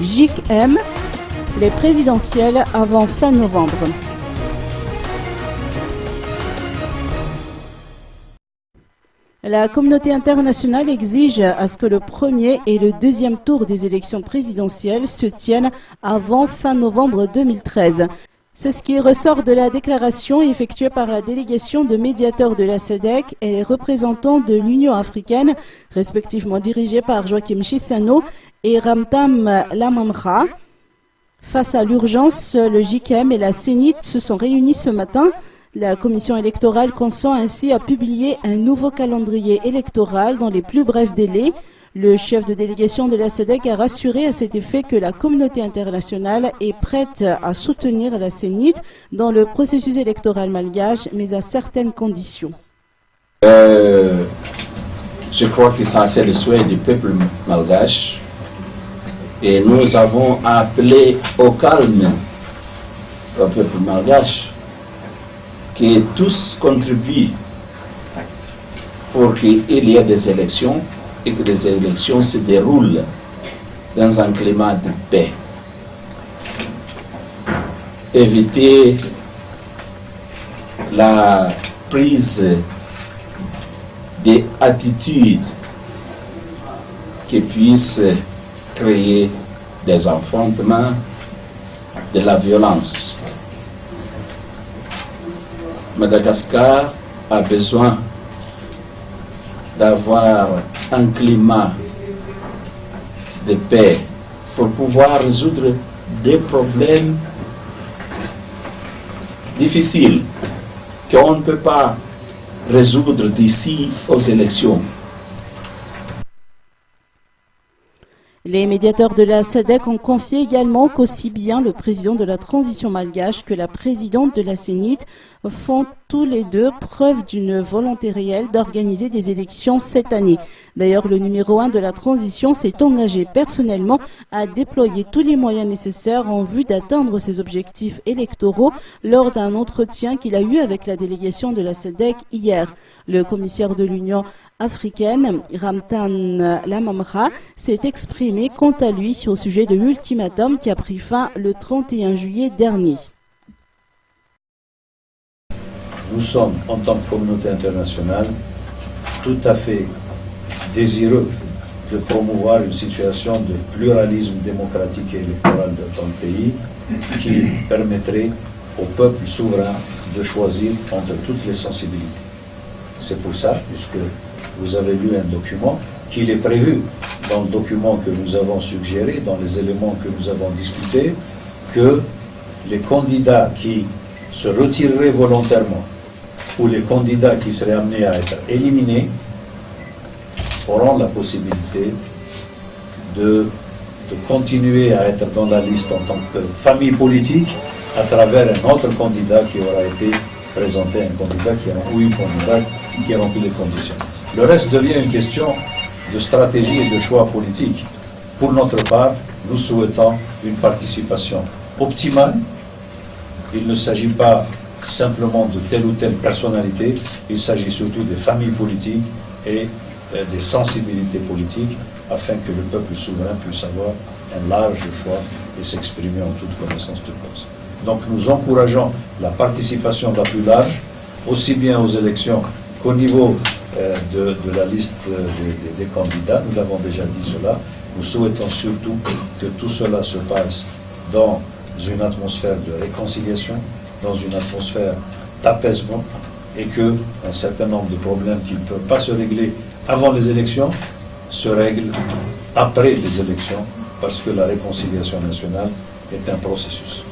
JIC-M, les présidentielles avant fin novembre. La communauté internationale exige à ce que le premier et le deuxième tour des élections présidentielles se tiennent avant fin novembre 2013. C'est ce qui ressort de la déclaration effectuée par la délégation de médiateurs de la SEDEC et les représentants de l'Union africaine, respectivement dirigés par Joachim Chissano et Ramtan Lamamra. Face à l'urgence, le JIC-M et la CENIT se sont réunis ce matin. La commission électorale consent ainsi à publier un nouveau calendrier électoral dans les plus brefs délais. Le chef de délégation de la SEDEC a rassuré à cet effet que la communauté internationale est prête à soutenir la CENIT dans le processus électoral malgache, mais à certaines conditions. Je crois que ça c'est le souhait du peuple malgache et nous avons appelé au calme au peuple malgache, que tous contribuent pour qu'il y ait des élections et que les élections se déroulent dans un climat de paix. Éviter la prise d'attitudes qui puissent créer des affrontements, de la violence. Madagascar a besoin d'avoir un climat de paix pour pouvoir résoudre des problèmes difficiles qu'on ne peut pas résoudre d'ici aux élections. Les médiateurs de la SEDEC ont confié également qu'aussi bien le président de la transition malgache que la présidente de la CENIT font tous les deux preuve d'une volonté réelle d'organiser des élections cette année. D'ailleurs, le numéro 1 de la transition s'est engagé personnellement à déployer tous les moyens nécessaires en vue d'atteindre ses objectifs électoraux lors d'un entretien qu'il a eu avec la délégation de la SEDEC hier. Le commissaire de l'Union africaine, Ramtan Lamamra, s'est exprimé quant à lui au sujet de l'ultimatum qui a pris fin le 31 juillet dernier. Nous sommes, en tant que communauté internationale, tout à fait désireux de promouvoir une situation de pluralisme démocratique et électoral dans le pays qui permettrait au peuple souverain de choisir entre toutes les sensibilités. C'est pour ça, puisque vous avez lu un document, qu'il est prévu dans le document que nous avons suggéré, dans les éléments que nous avons discutés, que les candidats qui se retireraient volontairement ou les candidats qui seraient amenés à être éliminés auront la possibilité de continuer à être dans la liste en tant que famille politique à travers un autre candidat qui aura été présenté, un candidat ou une candidate qui a rempli les conditions. Le reste devient une question de stratégie et de choix politique. Pour notre part, nous souhaitons une participation optimale. Il ne s'agit pas simplement de telle ou telle personnalité, il s'agit surtout des familles politiques et des sensibilités politiques afin que le peuple souverain puisse avoir un large choix et s'exprimer en toute connaissance de cause. Donc nous encourageons la participation la plus large, aussi bien aux élections qu'au niveau de la liste des candidats. Nous l'avons déjà dit cela. Nous souhaitons surtout que tout cela se passe dans une atmosphère de réconciliation, dans une atmosphère d'apaisement, et qu'un certain nombre de problèmes qui ne peuvent pas se régler avant les élections se règlent après les élections, parce que la réconciliation nationale est un processus.